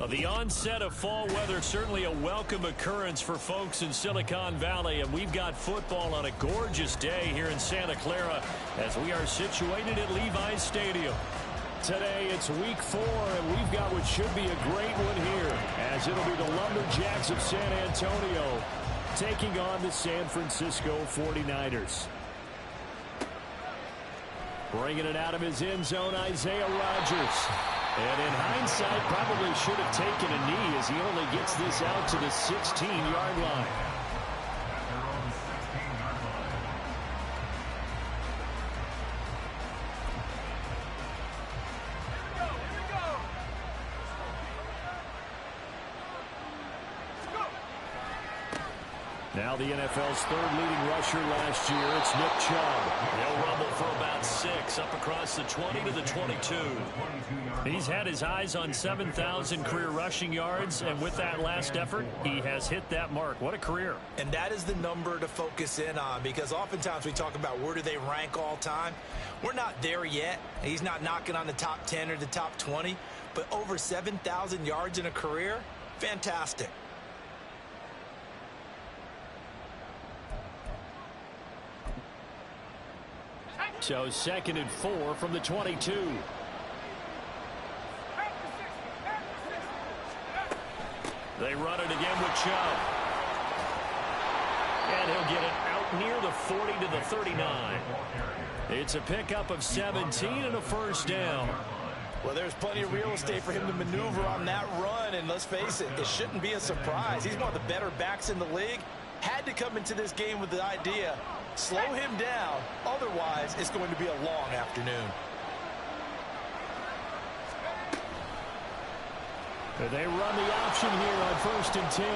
The onset of fall weather, certainly a welcome occurrence for folks in Silicon Valley, and we've got football on a gorgeous day here in Santa Clara as we are situated at Levi's Stadium. Today it's week 4, and we've got what should be a great one here, as it'll be the Lumberjacks of San Antonio taking on the San Francisco 49ers. Bringing it out of his end zone, Isaiah Rodgers. And in hindsight, probably should have taken a knee as he only gets this out to the 16-yard line. Now the NFL's third leading rusher last year, it's Nick Chubb. He'll rumble for about 6 up across the 20 to the 22. He's had his eyes on 7,000 career rushing yards, and with that last effort, he has hit that mark. What a career. And that is the number to focus in on, because oftentimes we talk about where do they rank all time. We're not there yet. He's not knocking on the top 10 or the top 20, but over 7,000 yards in a career, fantastic. So 2nd and 4 from the 22. They run it again with Chubb. And he'll get it out near the 40 to the 39. It's a pickup of 17 and a first down. Well, there's plenty of real estate for him to maneuver on that run, and let's face it, it shouldn't be a surprise. He's one of the better backs in the league. Had to come into this game with the idea, slow him down, otherwise it's going to be a long afternoon. They run the option here on 1st and 10.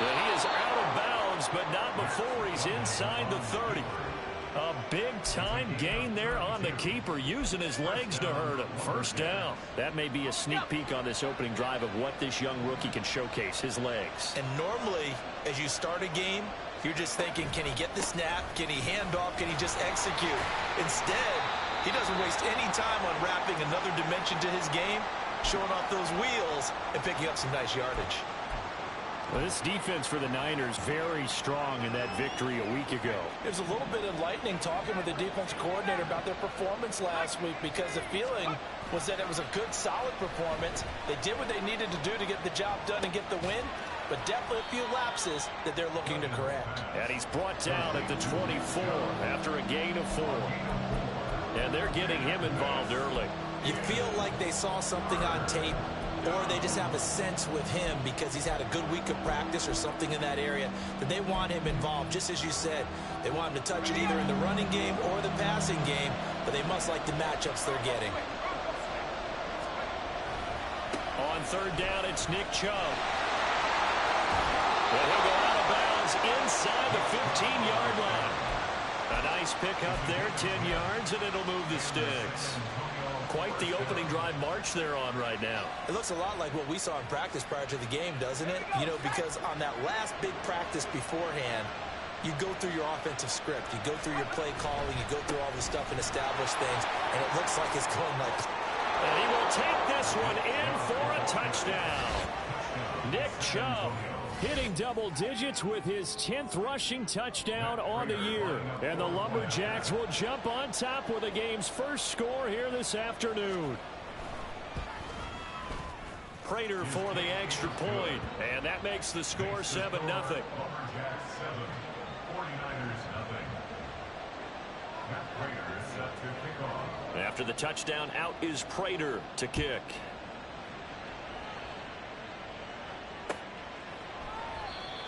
He is out of bounds, but not before he's inside the 30. A big-time gain there on the keeper, using his legs to hurt him. First down. That may be a sneak peek on this opening drive of what this young rookie can showcase, his legs. And normally, as you start a game, you're just thinking, can he get the snap? Can he hand off? Can he just execute? Instead, he doesn't waste any time unwrapping another dimension to his game, showing off those wheels, and picking up some nice yardage. Well, this defense for the Niners very strong in that victory a week ago. It was a little bit enlightening talking with the defense coordinator about their performance last week, because the feeling was that it was a good, solid performance. They did what they needed to do to get the job done and get the win, but definitely a few lapses that they're looking to correct. And he's brought down at the 24 after a gain of 4. And they're getting him involved early. You feel like they saw something on tape, or they just have a sense with him because he's had a good week of practice or something in that area that they want him involved. Just as you said, they want him to touch it either in the running game or the passing game, but they must like the matchups they're getting. On 3rd down, it's Nick Chubb. And he'll go out of bounds inside the 15-yard line. A nice pickup there, 10 yards, and it'll move the sticks. Quite the opening drive march they're on right now. It looks a lot like what we saw in practice prior to the game, doesn't it? You know, because on that last big practice beforehand, you go through your offensive script, you go through your play calling, you go through all this stuff and establish things, and it looks like it's going like... And he will take this one in for a touchdown. Nick Chubb hitting double digits with his 10th rushing touchdown on the year. And the Lumberjacks will jump on top with the game's first score here this afternoon. Prater for the extra point, and that makes the score 7-0. After the touchdown, out is Prater to kick.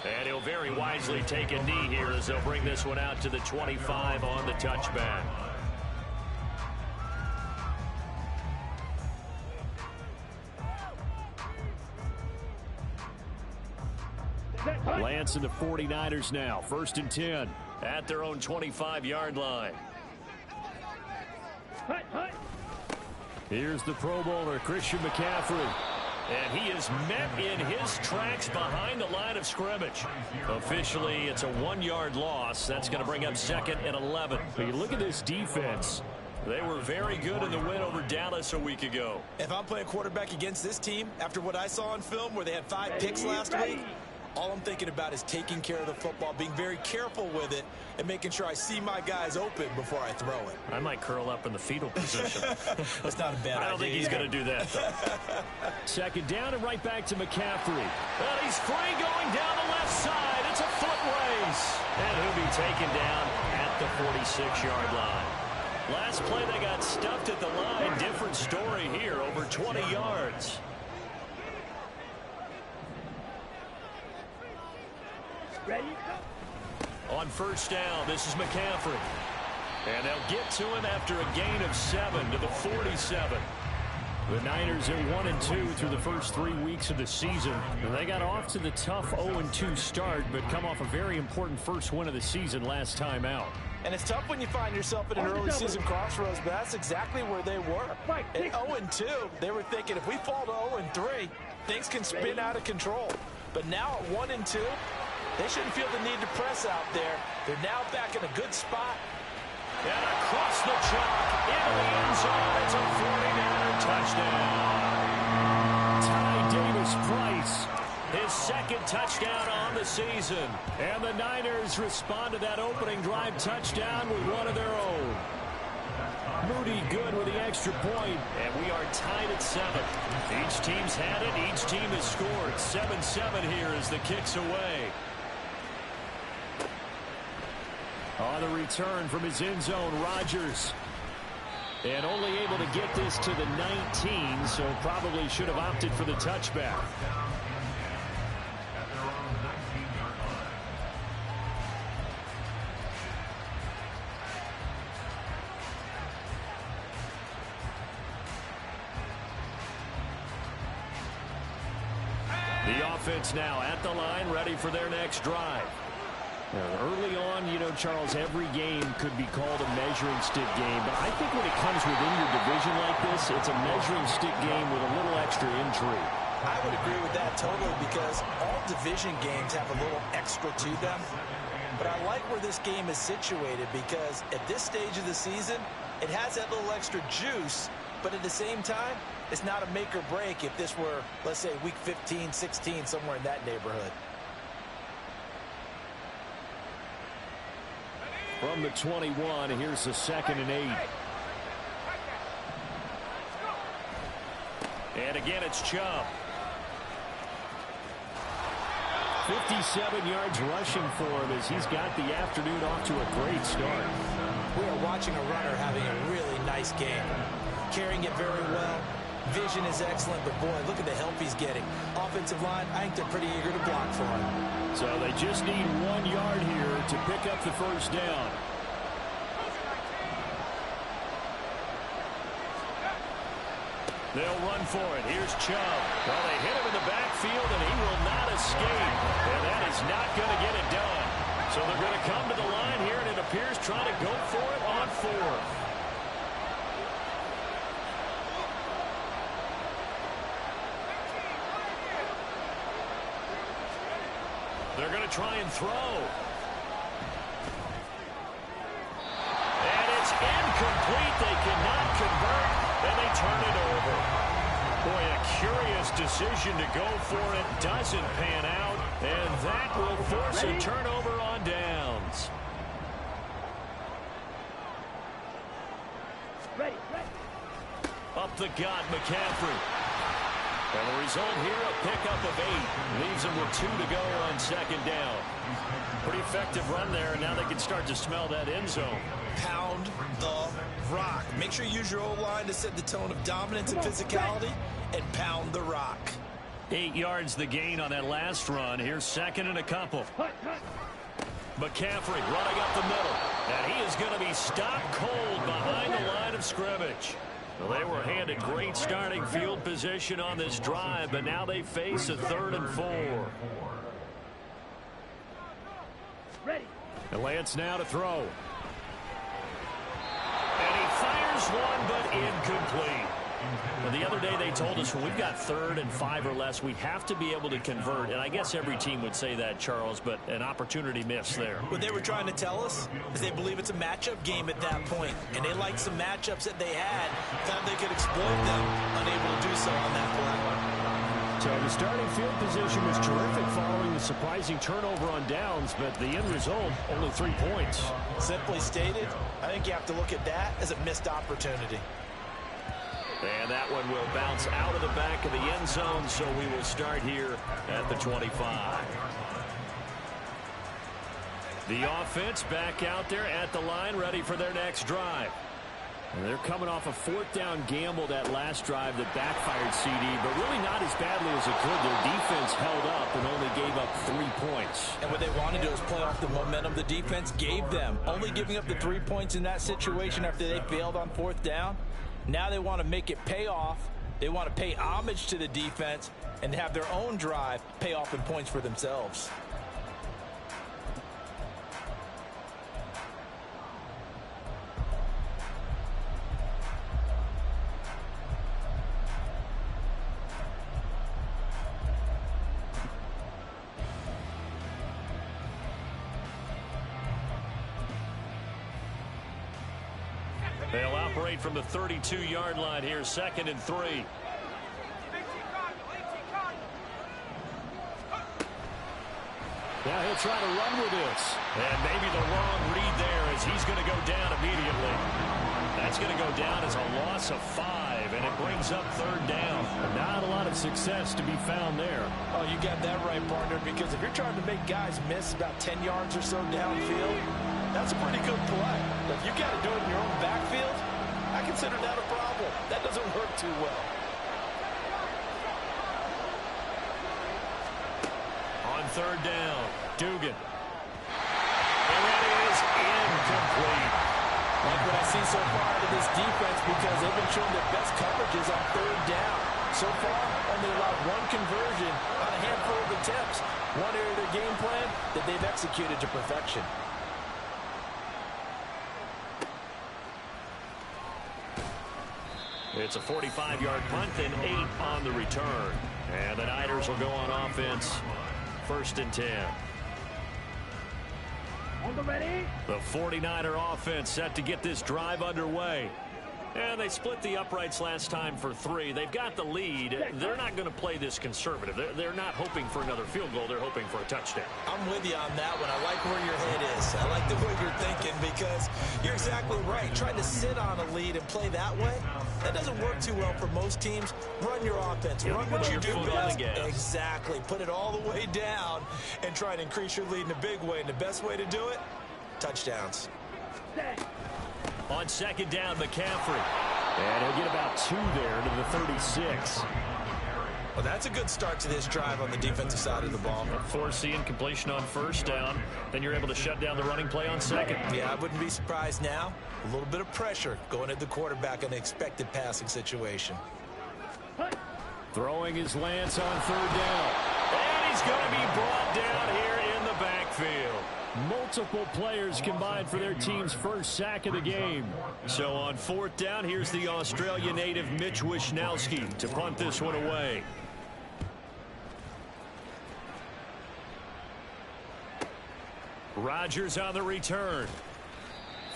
And he'll very wisely take a knee here as they'll bring this one out to the 25 on the touchback. Lance and the 49ers now. 1st and 10 at their own 25-yard line. Here's the Pro Bowler, Christian McCaffrey. And he is met in his tracks behind the line of scrimmage. Officially, it's a 1-yard loss. That's going to bring up 2nd and 11. But you look at this defense. They were very good in the win over Dallas a week ago. If I'm playing quarterback against this team, after what I saw on film where they had 5 picks last week, all I'm thinking about is taking care of the football, being very careful with it, and making sure I see my guys open before I throw it. I might curl up in the fetal position. That's not a bad idea. I don't think he's going to do that, though. Second down and right back to McCaffrey. And he's free going down the left side. It's a foot race. And he'll be taken down at the 46-yard line. Last play, they got stuffed at the line. Different story here, over 20 yards. Ready? On first down, this is McCaffrey. And they'll get to him after a gain of 7 to the 47. The Niners are 1-2 through the first 3 weeks of the season. And they got off to the tough 0-2 start, but come off a very important first win of the season last time out. And it's tough when you find yourself at an early season crossroads, but that's exactly where they were. At 0-2, they were thinking if we fall to 0-3, things can spin out of control. But now at 1-2, they shouldn't feel the need to press out there. They're now back in a good spot. And across the chalk, into the end zone, it's a 49er touchdown. Ty Davis-Price, his second touchdown on the season. And the Niners respond to that opening drive touchdown with one of their own. Moody good with the extra point, and we are tied at 7. Each team's had it, each team has scored. 7-7 here as the kick's away. On the return from his end zone, Rodgers. And only able to get this to the 19, so probably should have opted for the touchback. The offense now at the line, ready for their next drive. Early on, you know, Charles, every game could be called a measuring stick game. But I think when it comes within your division like this, it's a measuring stick game with a little extra intrigue. I would agree with that totally because all division games have a little extra to them. But I like where this game is situated because at this stage of the season, it has that little extra juice. But at the same time, it's not a make or break if this were, let's say, week 15, 16, somewhere in that neighborhood. From the 21, here's the 2nd and 8. And again, it's Chubb. 57 yards rushing for him as he's got the afternoon off to a great start. We are watching a runner having a really nice game. Carrying it very well. Vision is excellent, but boy, look at the help he's getting. Offensive line, I think they're pretty eager to block for him. So they just need 1 yard here to pick up the first down. They'll run for it. Here's Chubb. Well, they hit him in the backfield, and he will not escape. And that is not going to get it done. So they're going to come to the line here, and it appears trying to go for it on 4th. They're going to try and throw. And it's incomplete. They cannot convert, and they turn it over. Boy, a curious decision to go for it. Doesn't pan out, and that will force a turnover on downs. Up the gut, McCaffrey. And the result here, a pickup of 8. Leaves them with 2 to go on 2nd down. Pretty effective run there, and now they can start to smell that end zone. Pound the rock. Make sure you use your O-line to set the tone of dominance and physicality, and pound the rock. 8 yards the gain on that last run. Here's 2nd and a couple. McCaffrey running up the middle. And he is going to be stopped cold behind the line of scrimmage. Well, they were handed great starting field position on this drive, but now they face a 3rd and 4. And Lance now to throw. And he fires one, but incomplete. Well, the other day they told us when we've got 3rd and 5 or less, we have to be able to convert. And I guess every team would say that, Charles, but an opportunity missed there. What they were trying to tell us is they believe it's a matchup game at that point. And they liked some matchups that they had, thought they could exploit them, unable to do so on that play. So the starting field position was terrific following the surprising turnover on downs, but the end result, only 3 points. Simply stated, I think you have to look at that as a missed opportunity. And that one will bounce out of the back of the end zone, so we will start here at the 25. The offense back out there at the line, ready for their next drive. And they're coming off a 4th down gamble that last drive that backfired CD, but really not as badly as it could. Their defense held up and only gave up 3 points. And what they want to do is play off the momentum the defense gave them. Only giving up the 3 points in that situation after they failed on 4th down. Now they want to make it pay off. They want to pay homage to the defense and have their own drive pay off in points for themselves. They'll operate from the 32-yard line here, 2nd and 3. Now he'll try to run with this. And maybe the wrong read there as he's going to go down immediately. That's going to go down as a loss of 5, and it brings up 3rd down. Not a lot of success to be found there. Oh, you got that right, partner, because if you're trying to make guys miss about 10 yards or so downfield, that's a pretty good play. But if you got to do it in your own backfield, I consider that a problem. That doesn't work too well. On 3rd down, Dugan. And that is incomplete. Like what I see so far out of this defense, because they've been showing their best coverages on 3rd down. So far, only allowed 1 conversion on a handful of attempts. One area of their game plan that they've executed to perfection. It's a 45-yard punt and 8 on the return. And the Niners will go on offense. 1st and 10. The 49er offense set to get this drive underway. And they split the uprights last time for 3. They've got the lead. They're not going to play this conservative. They're not hoping for another field goal. They're hoping for a touchdown. I'm with you on that one. I like where your head is. I like the way you're thinking because you're exactly right. Trying to sit on a lead and play that way, that doesn't work too well for most teams. Run your offense. Run what you do best. Exactly. Put it all the way down and try to increase your lead in a big way. And the best way to do it, touchdowns. On 2nd down, McCaffrey. And he'll get about 2 there to the 36. Well, that's a good start to this drive on the defensive side of the ball. Forcing completion on 1st down. Then you're able to shut down the running play on 2nd. Yeah, I wouldn't be surprised now. A little bit of pressure going at the quarterback in an expected passing situation. Throwing his Lance on 3rd down. And he's going to be brought down here in the backfield. Multiple players combined for their team's 1st sack of the game. So on 4th down, here's the Australia native Mitch Wishnowsky to punt this one away. Rodgers on the return.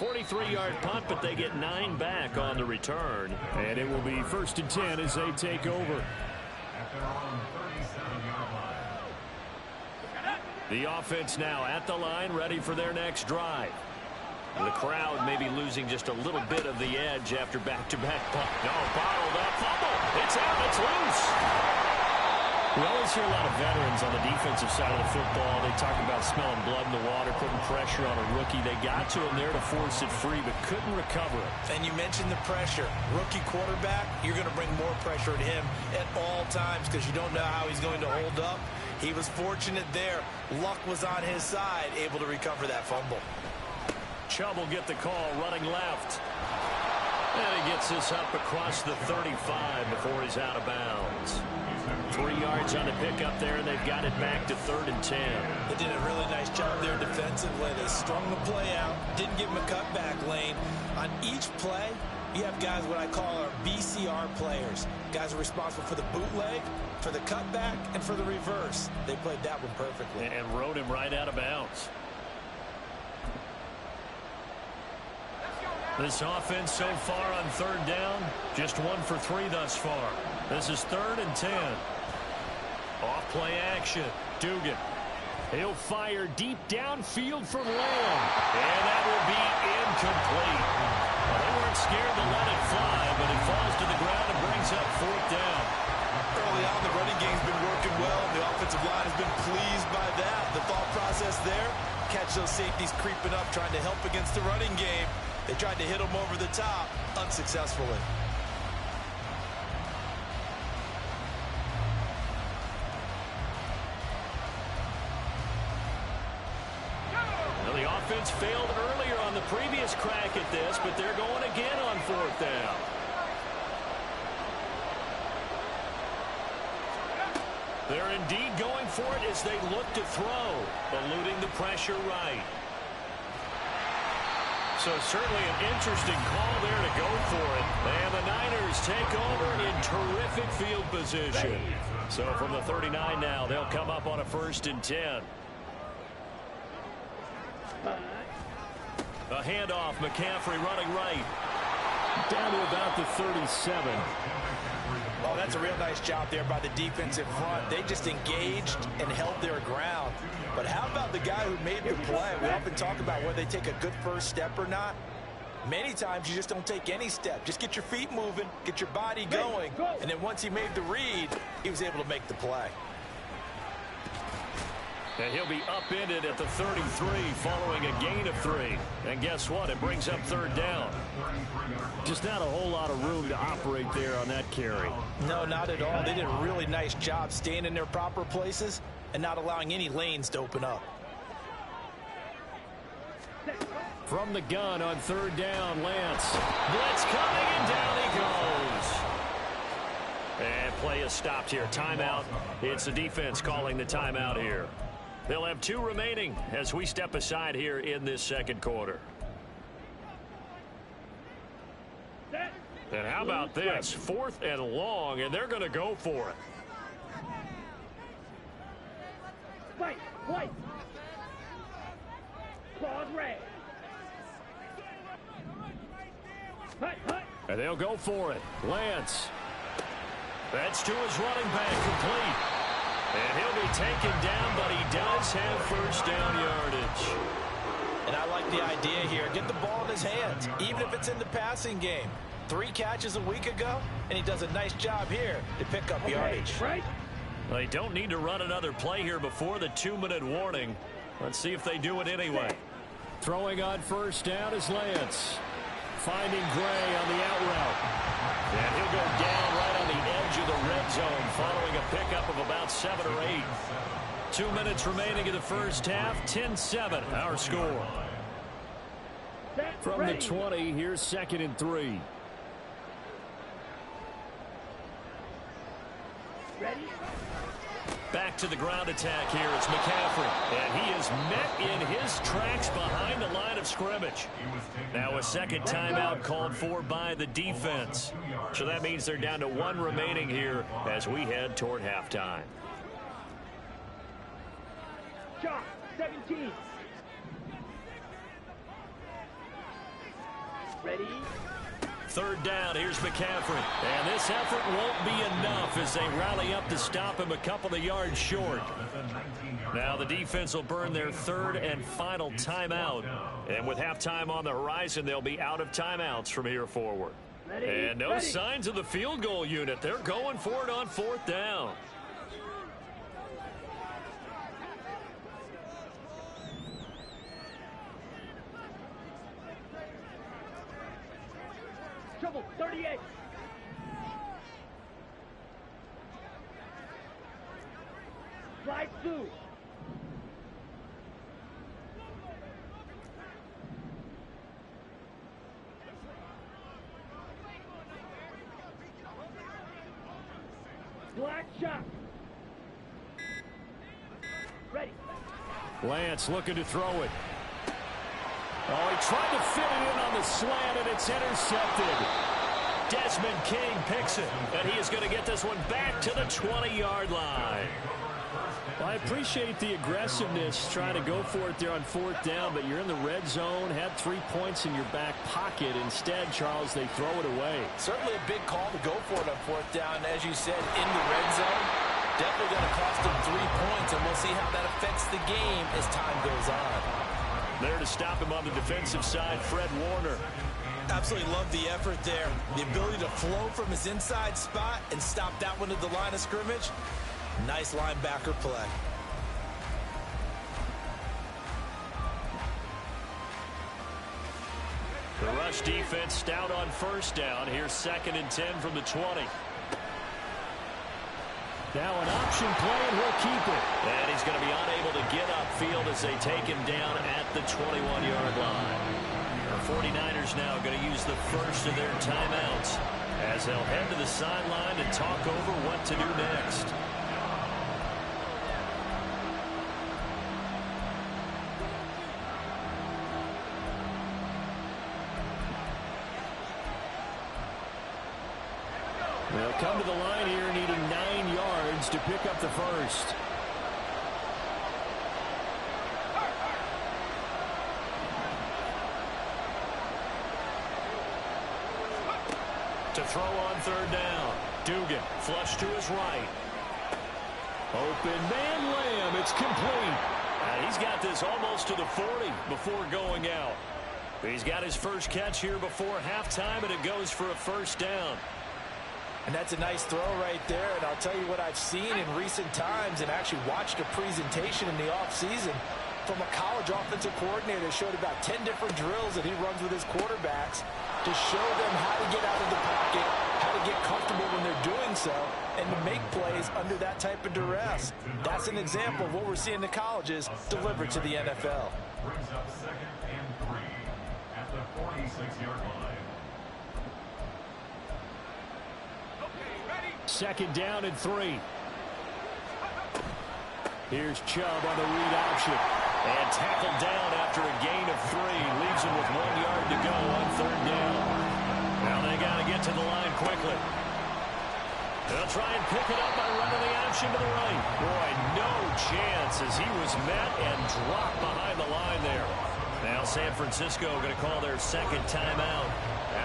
43-yard punt, but they get 9 back on the return. And it will be 1st and 10 as they take over. The offense now at the line, ready for their next drive. The crowd may be losing just a little bit of the edge after back-to-back punt. No, bottled up, fumble. It's out, it's loose. We always hear a lot of veterans on the defensive side of the football. They talk about smelling blood in the water, putting pressure on a rookie. They got to him there to force it free, but couldn't recover it. And you mentioned the pressure. Rookie quarterback, you're going to bring more pressure at him at all times because you don't know how he's going to hold up. He was fortunate there. Luck was on his side, able to recover that fumble. Chubb will get the call, running left. And he gets this up across the 35 before he's out of bounds. 3 yards on the pickup there, and they've got it back to 3rd and 10. They did a really nice job there defensively. They strung the play out, didn't give him a cutback lane. On each play, You have guys what I call our BCR players. Guys are responsible for the bootleg, for the cutback, and for the reverse. They played that one perfectly. And rode him right out of bounds. This offense so far on third down, just 1 for 3 thus far. This is 3rd and 10. Off play action. Dugan. He'll fire deep downfield for Lamb. And that will be incomplete. Well, they weren't scared to let it fly, but it falls to the ground and brings up 4th down. Early on, the running game's been working well. The offensive line has been pleased by that. The thought process there, catch those safeties creeping up, trying to help against the running game. They tried to hit them over the top, unsuccessfully. Well, the offense failed earlier on the previous crack at this, but they're going again on 4th down. They're indeed going for it as they look to throw, eluding the pressure right. So certainly an interesting call there to go for it. And the Niners take over in terrific field position. So from the 39 now, they'll come up on a 1st and 10. A handoff, McCaffrey running right. Down to about the 37. Well, that's a real nice job there by the defensive front. They just engaged and held their ground. But how about the guy who made the play? We often talk about whether they take a good first step or not. Many times you just don't take any step. Just get your feet moving, get your body going. And then once he made the read, he was able to make the play. And he'll be upended at the 33 following a gain of 3. And guess what? It brings up 3rd down. Just not a whole lot of room to operate there on that carry. No, not at all. They did a really nice job staying in their proper places and not allowing any lanes to open up. From the gun on 3rd down, Lance. Blitz coming, and down he goes. And play is stopped here. Timeout. It's the defense calling the timeout here. They'll have 2 remaining as we step aside here in this 2nd quarter. And how about this? 4th and long, and they're going to go for it. Fight! Claws red. And they'll go for it. Lance. That's to his running back, complete. And he'll be taken down, but he does have 1st down yardage. And I like the idea here. Get the ball in his hands, even if it's in the passing game. 3 catches a week ago, and he does a nice job here to pick up yardage. Right. They don't need to run another play here before the 2-minute warning. Let's see if they do it anyway. Throwing on 1st down is Lance. Finding Gray on the out route. And he'll go down right on the edge of the red zone following a pickup of about 7 or 8. 2 minutes remaining in the first half. 10-7 our score. From the 20, here's 2nd and 3. Ready? Back to the ground attack here. It's McCaffrey. And he is met in his tracks behind the line of scrimmage. Now a 2nd timeout called for by the defense. So that means they're down to 1 remaining here as we head toward halftime. Shot 17. Ready? 3rd down, here's McCaffrey. And this effort won't be enough as they rally up to stop him a couple of yards short. Now the defense will burn their 3rd and final timeout. And with halftime on the horizon, they'll be out of timeouts from here forward. And no signs of the field goal unit. They're going for it on 4th down. Trouble 38. Slide through. Black shot. Ready. Lance looking to throw it. Oh, he tried to fit it in on the slant, and it's intercepted. Desmond King picks it, and he is going to get this one back to the 20-yard line. Well, I appreciate the aggressiveness trying to go for it there on 4th down, but you're in the red zone, had 3 points in your back pocket. Instead, Charles, they throw it away. Certainly a big call to go for it on 4th down. As you said, in the red zone, definitely going to cost them 3 points, and we'll see how that affects the game as time goes on. There to stop him on the defensive side, Fred Warner. Absolutely love the effort there. The ability to flow from his inside spot and stop that one at the line of scrimmage. Nice linebacker play. The rush defense stout on 1st down. Here's 2nd and 10 from the 20. Now an option play, and he'll keep it. And he's going to be unable to get upfield as they take him down at the 21-yard line. The 49ers now going to use the first of their timeouts as they'll head to the sideline to talk over what to do next. They'll come to the line here needing 9 yards to pick up the first. To throw on 3rd down. Dugan flush to his right. Open man Lamb. It's complete. And he's got this almost to the 40 before going out. He's got his first catch here before halftime, and it goes for a 1st down. And that's a nice throw right there. And I'll tell you what I've seen in recent times and actually watched a presentation in the offseason from a college offensive coordinator that showed about 10 different drills that he runs with his quarterbacks to show them how to get out of the pocket, how to get comfortable when they're doing so, and to make plays under that type of duress. That's an example of what we're seeing in the colleges delivered to the NFL. Brings up 2nd and 3 at the 46-yard line. 2nd down and 3. Here's Chubb on the read option. And tackled down after a gain of 3. Leaves him with 1 yard to go on 3rd down. Now they got to get to the line quickly. They'll try and pick it up by running the option to the right. Boy, no chance as he was met and dropped behind the line there. Now San Francisco going to call their 2nd timeout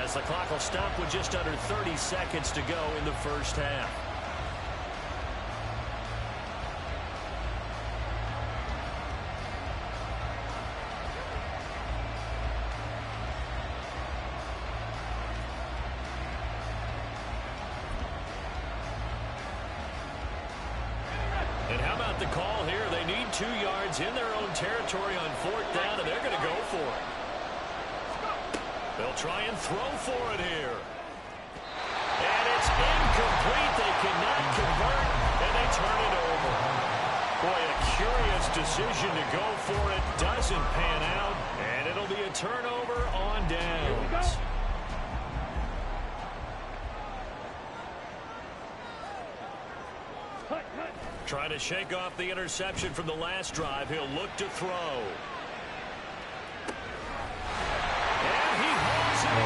as the clock will stop with just under 30 seconds to go in the 1st half. And how about the call here? They need 2 yards in their own territory on 4th down, and they're going to go for it. They'll try and throw for it here. And it's incomplete. They cannot convert, and they turn it over. Boy, a curious decision to go for it. Doesn't pan out, and it'll be a turnover on downs. Trying to shake off the interception from the last drive. He'll look to throw. And he holds it in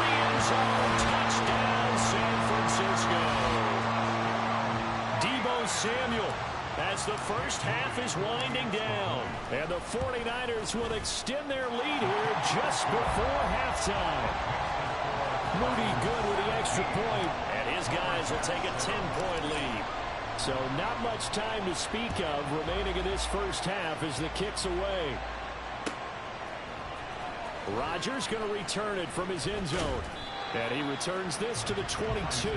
the end zone. Touchdown, San Francisco. Deebo Samuel as the first half is winding down. And the 49ers will extend their lead here just before halftime. Moody good with the extra point, and his guys will take a 10-point lead. So not much time to speak of remaining in this first half as the kick's away. Rodgers going to return it from his end zone. And he returns this to the 22.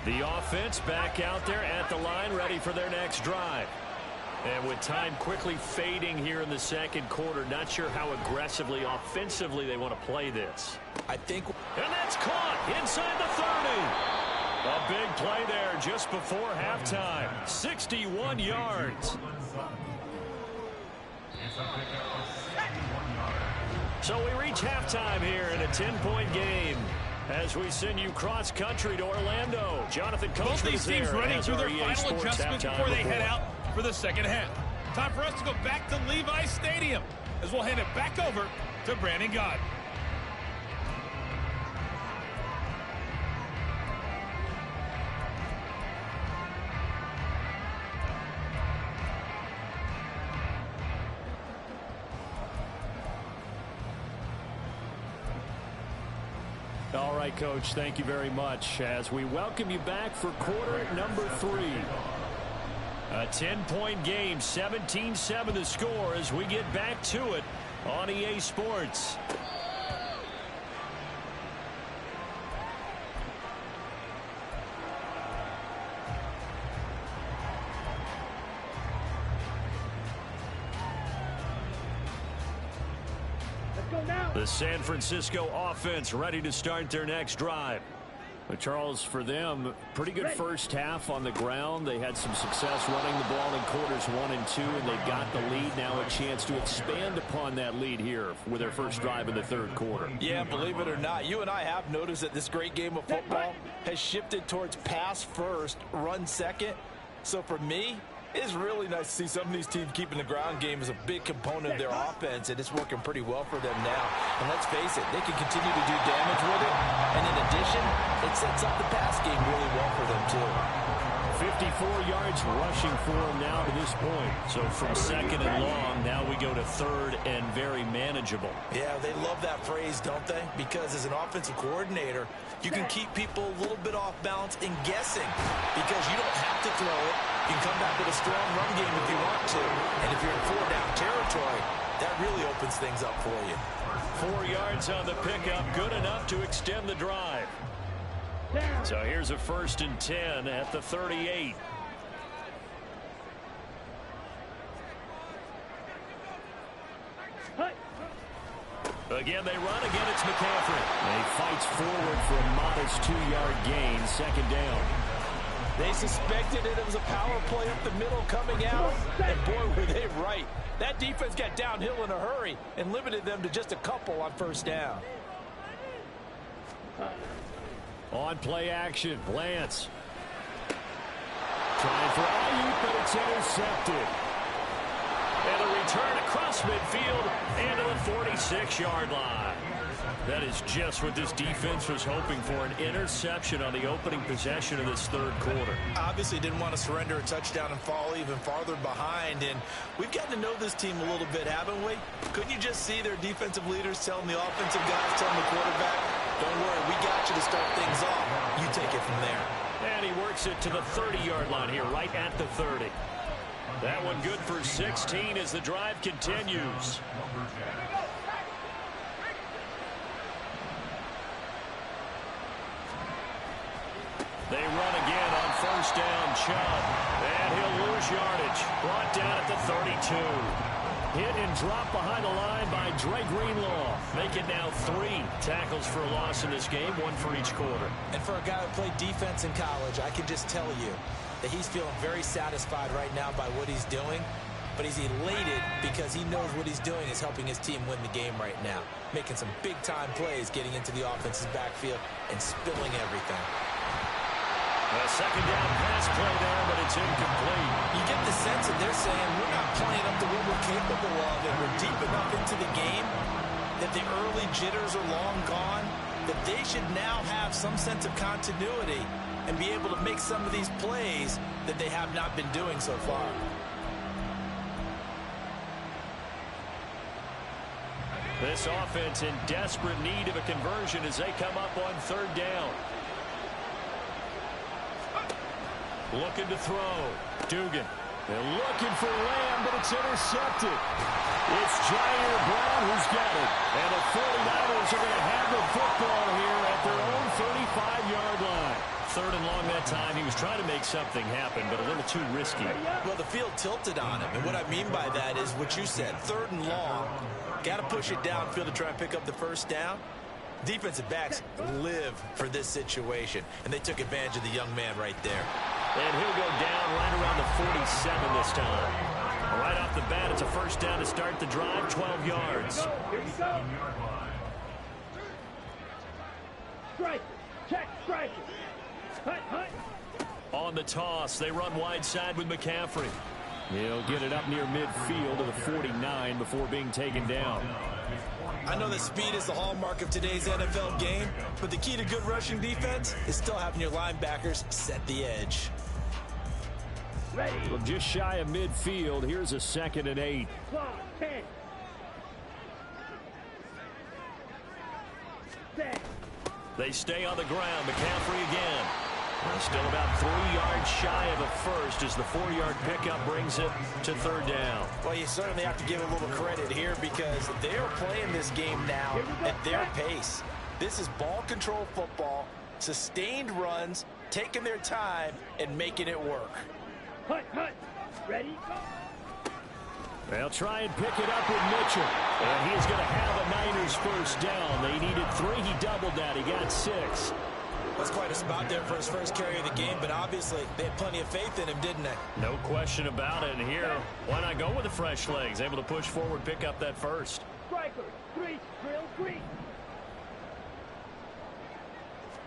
The offense back out there at the line, ready for their next drive. And with time quickly fading here in the second quarter, not sure how aggressively, offensively they want to play this. I think. And that's caught inside the 30. A big play there just before halftime. 61 yards. So we reach halftime here in a 10-point game as we send you cross-country to Orlando. Jonathan Coachman both these teams running through their final adjustments before they head out for the second half. Time for us to go back to Levi's Stadium as we'll hand it back over to Brandon Gott. All right, Coach, thank you very much as we welcome you back for quarter number 3. A 10-point game, 17-7 the score as we get back to it on EA Sports. The San Francisco offense ready to start their next drive. But Charles, for them, pretty good first half on the ground. They had some success running the ball in quarters 1 and 2, and they've got the lead. Now a chance to expand upon that lead here with their first drive in the third quarter. Yeah, believe it or not, you and I have noticed that this great game of football has shifted towards pass first, run second. So for me, it's really nice to see some of these teams keeping the ground game as a big component of their offense, and it's working pretty well for them now. And let's face it, they can continue to do damage with it. And in addition, it sets up the pass game really well for them, too. 54 yards rushing for him now to this point. So from second and long, now we go to third and very manageable. Yeah, they love that phrase, don't they? Because as an offensive coordinator, you can keep people a little bit off balance and guessing because you don't have to throw it. You can come back with a strong run game if you want to. And if you're in 4-down territory, that really opens things up for you. 4 yards on the pickup, good enough to extend the drive. So here's a 1st and 10 at the 38. Again, they run. Again, it's McCaffrey. And he fights forward for a modest 2-yard gain, 2nd down. They suspected it was a power play up the middle coming out, and boy, were they right. That defense got downhill in a hurry and limited them to just a couple on 1st down. On play action, Lance. Trying for Ayuk, but it's intercepted. And a return across midfield and to the 46-yard line. That is just what this defense was hoping for, an interception on the opening possession of this third quarter. Obviously didn't want to surrender a touchdown and fall even farther behind, and we've gotten to know this team a little bit, haven't we? Couldn't you just see their defensive leaders telling the offensive guys, telling the quarterback, don't worry, we got you to start things off. You take it from there. And he works it to the 30-yard line here, right at the 30. That one good for 16 as the drive continues. They run again on 1st down, Chubb. And he'll lose yardage. Brought down at the 32. Hit and drop behind the line by Dre Greenlaw. Make it now 3 tackles for a loss in this game, 1 for each quarter. And for a guy who played defense in college, I can just tell you that he's feeling very satisfied right now by what he's doing. But he's elated because he knows what he's doing is helping his team win the game right now. Making some big-time plays, getting into the offense's backfield and spilling everything. A 2nd down pass play there, but it's incomplete. You get the sense that they're saying we're not playing up to what we're capable of, and we're deep enough into the game that the early jitters are long gone, that they should now have some sense of continuity and be able to make some of these plays that they have not been doing so far. This offense in desperate need of a conversion as they come up on 3rd down. Looking to throw. Dugan. They're looking for Lamb, but it's intercepted. It's Jair Brown who's got it. And the 49ers are going to have the football here at their own 35-yard line. 3rd and long that time. He was trying to make something happen, but a little too risky. Well, the field tilted on him, and what I mean by that is what you said, 3rd and long. Got to push it downfield to try and pick up the first down. Defensive backs live for this situation, and they took advantage of the young man right there. And he'll go down right around the 47 this time. Right off the bat, it's a first down to start the drive, 12 yards. Here we go. Strike. Check. Strike. Hut. On the toss, they run wide side with McCaffrey. He'll get it up near midfield to the 49 before being taken down. I know that speed is the hallmark of today's NFL game, but the key to good rushing defense is still having your linebackers set the edge. Ready. From just shy of midfield, here's a 2nd and 8. Clock. 10. Set. They stay on the ground. McCaffrey again. Still about 3 yards shy of a first as the 4-yard pickup brings it to 3rd down. Well, you certainly have to give a little credit here because they are playing this game now at their pace. This is ball control football, sustained runs, taking their time, and making it work. Hut. Ready. They'll try and pick it up with Mitchell. And he's going to have a Niners first down. They needed 3. He doubled that. He got 6. That's quite a spot there for his first carry of the game, but obviously they had plenty of faith in him, didn't they? No question about it. And here, why not go with the fresh legs? Able to push forward, pick up that first. Striker. 3. Drill 3.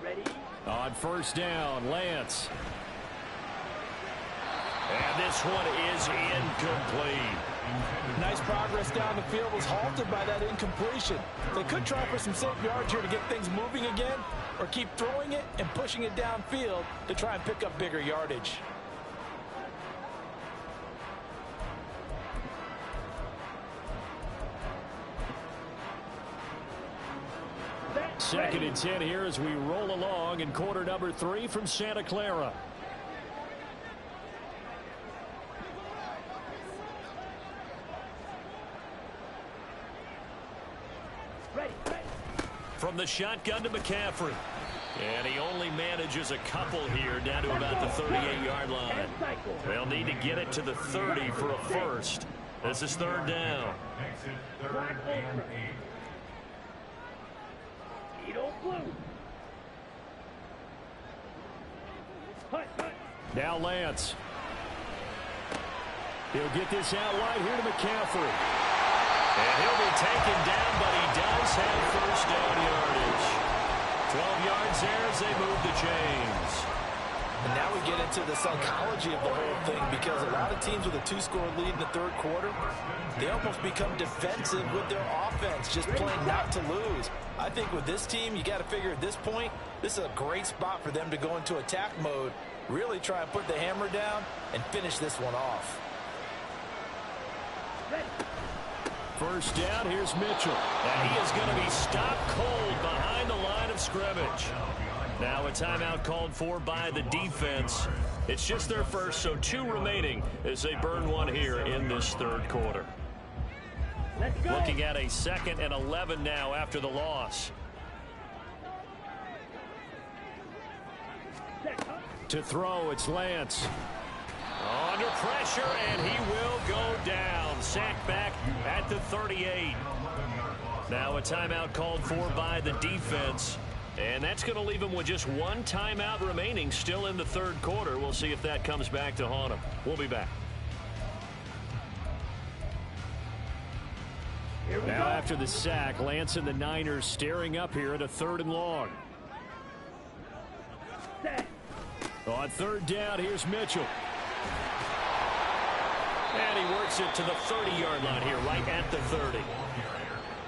Ready. On first down, Lance. And this one is incomplete. Nice progress down the field was halted by that incompletion. They could try for some safe yards here to get things moving again, or keep throwing it and pushing it downfield to try and pick up bigger yardage. Second and 10 here as we roll along in quarter number 3 from Santa Clara. Ready. From the shotgun to McCaffrey. And he only manages a couple here down to about the 38-yard line. They'll need to get it to the 30 for a first. This is 3rd down. Exit 3rd and 8. Edo blue. Hut. Now Lance. He'll get this out wide here to McCaffrey. And he'll be taken down, but he does have first down yardage. 12 yards there as they move the chains. And now we get into the psychology of the whole thing, because a lot of teams with a 2-score lead in the 3rd quarter, they almost become defensive with their offense, just playing not to lose. I think with this team, you got to figure at this point, this is a great spot for them to go into attack mode, really try and put the hammer down and finish this one off. Ready. First down, here's Mitchell. And he is going to be stopped cold behind the line of scrimmage. Now a timeout called for by the defense. It's just their first, so 2 remaining as they burn one here in this 3rd quarter. Let's go. Looking at a 2nd and 11 now after the loss. Set. Hut. To throw, it's Lance. Under pressure, and he will go down. Sacked back at the 38. Now a timeout called for by the defense. And that's going to leave him with just 1 timeout remaining still in the 3rd quarter. We'll see if that comes back to haunt him. We'll be back. Here we Now go. after the sack, Lance and the Niners staring up here at a 3rd and long. Set. On 3rd down, here's Mitchell. And he works it to the 30-yard line here, right at the 30.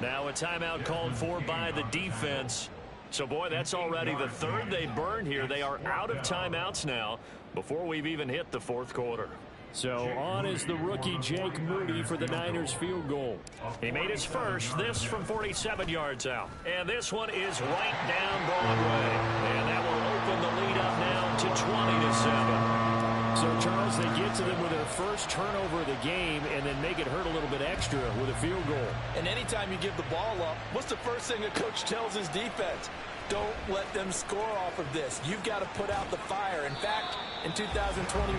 Now a timeout called for by the defense. So, boy, that's already the 3rd they burned here. They are out of timeouts now before we've even hit the 4th quarter. So on is the rookie Jake Moody for the Niners field goal. He made his first, this from 47 yards out. And this one is right down Broadway. And that will open the lead up now to 20-7. So, Charles, they get to them with their first turnover of the game and then make it hurt a little bit extra with a field goal. And anytime you give the ball up, what's the first thing a coach tells his defense? don't let them score off of this. You've got to put out the fire. In fact, in 2021,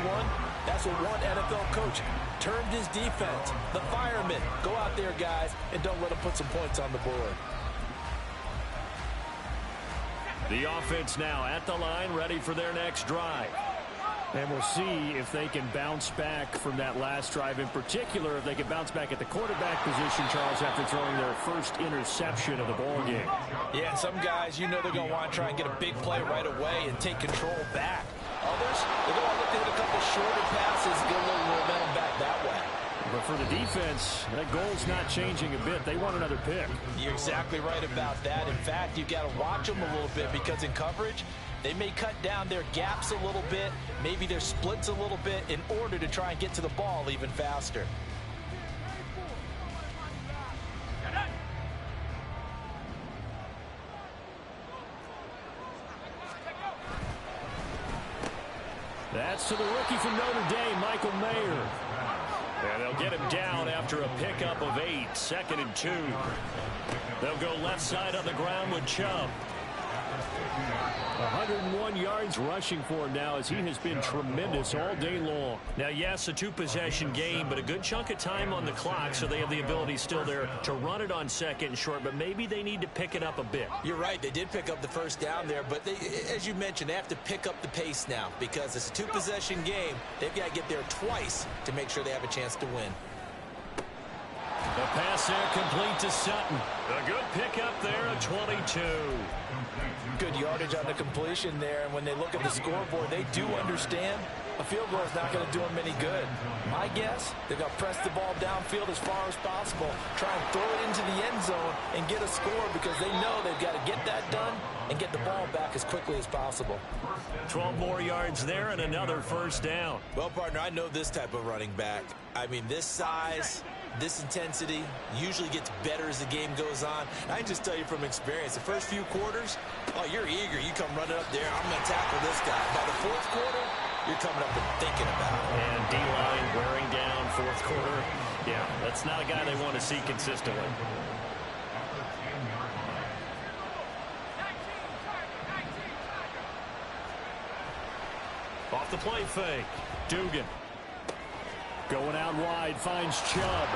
that's what one NFL coach termed his defense. The firemen. Go out there, guys, and don't let them put some points on the board. The offense now at the line, ready for their next drive. And we'll see if they can bounce back from that last drive. In particular, if they can bounce back at the quarterback position, Charles, after throwing their first interception of the ball game. Yeah, and some guys, you know they're going to want to try and get a big play right away and take control back. Others, they're going to look to hit a couple shorter passes and get a little momentum back that way. But for the defense, that goal's not changing a bit. They want another pick. You're exactly right about that. In fact, you've got to watch them a little bit because in coverage, they may cut down their gaps a little bit, maybe their splits a little bit in order to try and get to the ball even faster. That's to the rookie from Notre Dame, Michael Mayer. And they'll get him down after a pickup of 8, 2nd and 2. They'll go left side on the ground with Chubb. 101 yards rushing for him now as he has been tremendous all day long. Now, yes, a 2-possession game, but a good chunk of time on the clock, so they have the ability still there to run it on 2nd and short, but maybe they need to pick it up a bit. You're right. They did pick up the first down there, but they, as you mentioned, they have to pick up the pace now because it's a 2-possession game. They've got to get there twice to make sure they have a chance to win. The pass there complete to Sutton. A good pickup there at 22. Good yardage on the completion there, and when they look at the scoreboard, they do understand a field goal is not going to do them any good. My guess, they're going to press the ball downfield as far as possible, try and throw it into the end zone and get a score because they know they've got to get that done and get the ball back as quickly as possible. 12 more yards there and another first down. Well, partner, I know this type of running back. I mean, this size, this intensity usually gets better as the game goes on. I can just tell you from experience, the first few quarters, oh, you're eager. You come running up there, I'm going to tackle this guy. By the fourth quarter, you're coming up and thinking about it. And D-line wearing down fourth quarter. Yeah, that's not a guy they want to see consistently. Off the play fake. Dugan. Going out wide, finds Chubb.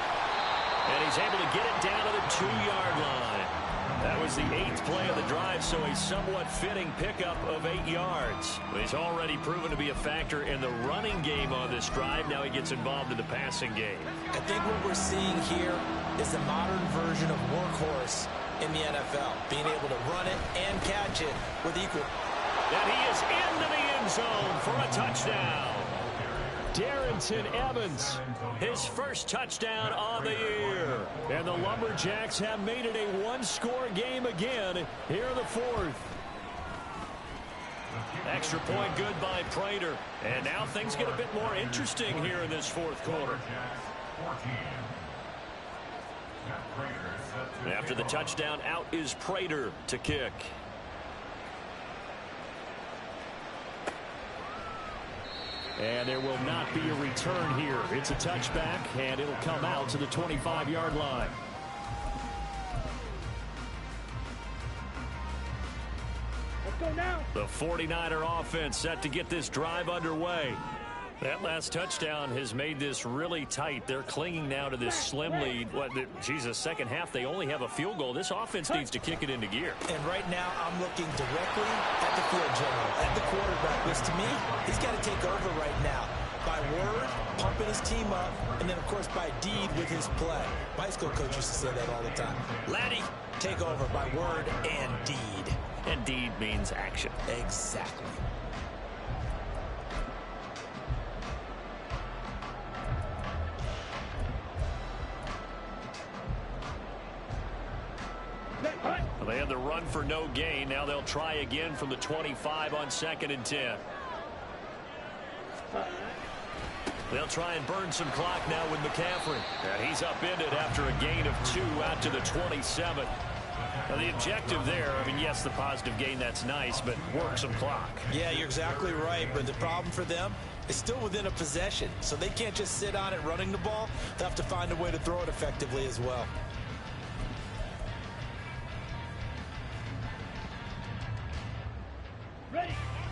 And he's able to get it down to the 2-yard line. That was the 8th play of the drive, so a somewhat fitting pickup of 8 yards. He's already proven to be a factor in the running game on this drive. Now he gets involved in the passing game. I think what we're seeing here is the modern version of workhorse in the NFL, being able to run it and catch it with equal. And he is into the end zone for a touchdown. Darrington Evans, his first touchdown on the year. And the Lumberjacks have made it a one-score game again here in the fourth. Extra point good by Prater. And now things get a bit more interesting here in this fourth quarter. After the touchdown, out is Prater to kick. And there will not be a return here. It's a touchback, and it'll come out to the 25-yard line. Let's go now. The 49er offense set to get this drive underway. That last touchdown has made this really tight. They're clinging now to this slim lead. Second half, they only have a field goal. This offense needs to kick it into gear. And right now, I'm looking directly at the field general, at the quarterback, which to me, he's got to take over right now. By word, pumping his team up, and then, of course, by deed with his play. My high school coach used to say that all the time. Laddie, take over by word and deed. And deed means action. Exactly. They had the run for no gain. Now they'll try again from the 25 on 2nd and 10. They'll try and burn some clock now with McCaffrey. And he's upended after a gain of 2 out to the 27. Now the objective there, I mean, yes, the positive gain, that's nice, but work some clock. Yeah, you're exactly right. But the problem for them is still within a possession. So they can't just sit on it running the ball. They'll have to find a way to throw it effectively as well.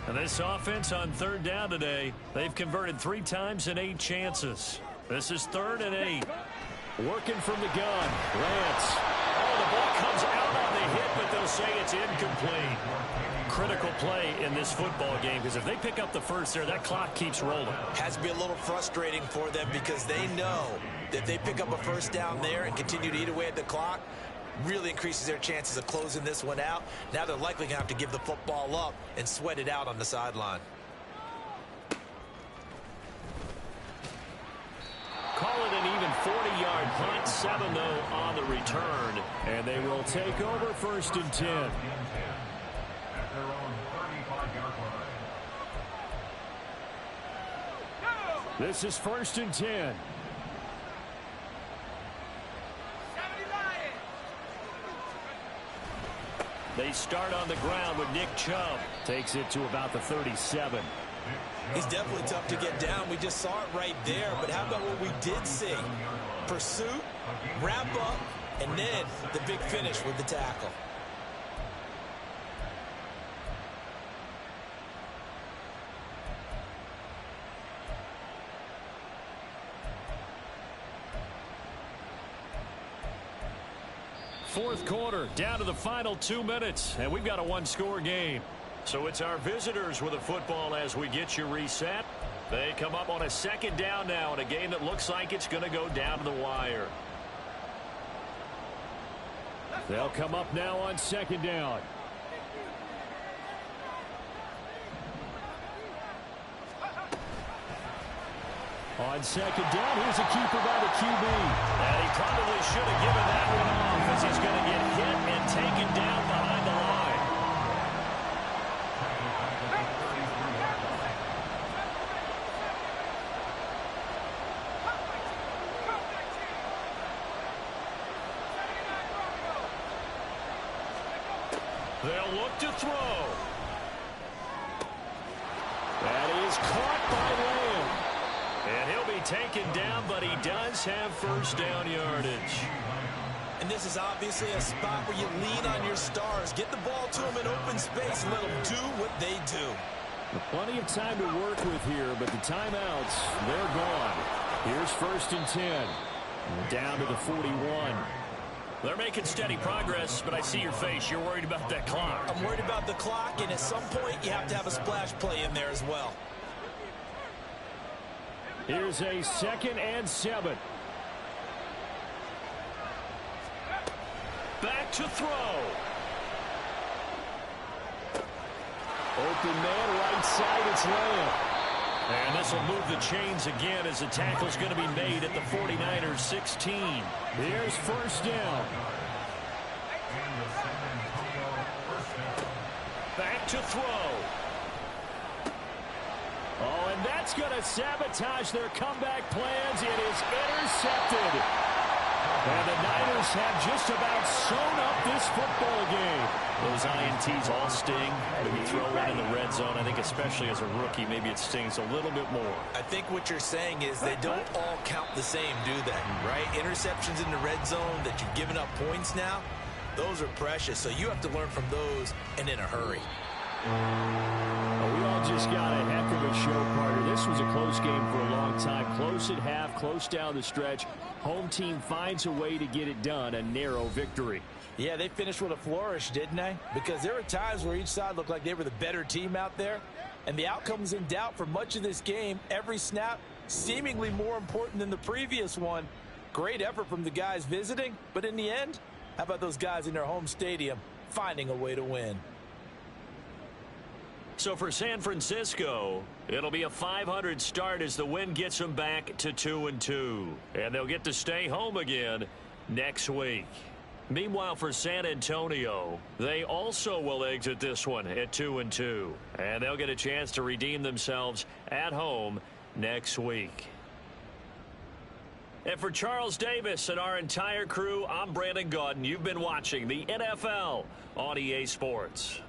And this offense on 3rd down today, they've converted 3 times in 8 chances. This is 3rd and 8. Working from the gun. Lance. Oh, the ball comes out on the hit, but they'll say it's incomplete. Critical play in this football game, because if they pick up the first there, that clock keeps rolling. Has to be a little frustrating for them because they know that if they pick up a first down there and continue to eat away at the clock, really increases their chances of closing this one out. Now they're likely going to have to give the football up and sweat it out on the sideline. Call it an even 40-yard punt, 7 though on the return, and they will take over 1st and 10. At their own 35-yard line. This is 1st and 10. They start on the ground with Nick Chubb. Takes it to about the 37. He's definitely tough to get down. We just saw it right there. But how about what we did see? Pursuit, wrap up, and then the big finish with the tackle. Fourth quarter, down to the final 2 minutes, and we've got a 1-score game. So it's our visitors with the football as we get you reset. They come up on a 2nd down now in a game that looks like it's going to go down to the wire. They'll come up now on 2nd down. On 2nd down, here's a keeper by the QB. And he probably should have given that one off as he's going to get hit and taken down behind the line. They'll look to throw. That is caught by Lamb. And he'll be taken down, but he does have 1st down yardage. And this is obviously a spot where you lean on your stars. Get the ball to them in open space and let them do what they do. Plenty of time to work with here, but the timeouts, they're gone. Here's 1st and 10. Down to the 41. They're making steady progress, but I see your face. You're worried about that clock. I'm worried about the clock, and at some point you have to have a splash play in there as well. Here's a 2nd and 7. Back to throw. Open man, right side, it's Lamb. And this will move the chains again as the tackle's going to be made at the 49ers 16. Here's 1st down. Back to throw. Oh, and that's going to sabotage their comeback plans. It is intercepted. And the Niners have just about sewn up this football game. Those INTs all sting. When you throw one in the red zone, I think especially as a rookie, maybe it stings a little bit more. I think what you're saying is they don't all count the same, do they? Right? Interceptions in the red zone that you've given up points now, those are precious. So you have to learn from those and in a hurry. We all just got a heck of a show, partner. This was a close game for a long time. Close at half, close down the stretch. Home team finds a way to get it done, a narrow victory. Yeah, they finished with a flourish, didn't they? Because there were times where each side looked like they were the better team out there. And the outcome was in doubt for much of this game. Every snap seemingly more important than the previous one. Great effort from the guys visiting. But in the end, how about those guys in their home stadium finding a way to win? So for San Francisco, it'll be a .500 start as the win gets them back to 2-2. And they'll get to stay home again next week. Meanwhile, for San Antonio, they also will exit this one at 2-2. And they'll get a chance to redeem themselves at home next week. And for Charles Davis and our entire crew, I'm Brandon Gaudin. You've been watching the NFL on EA Sports.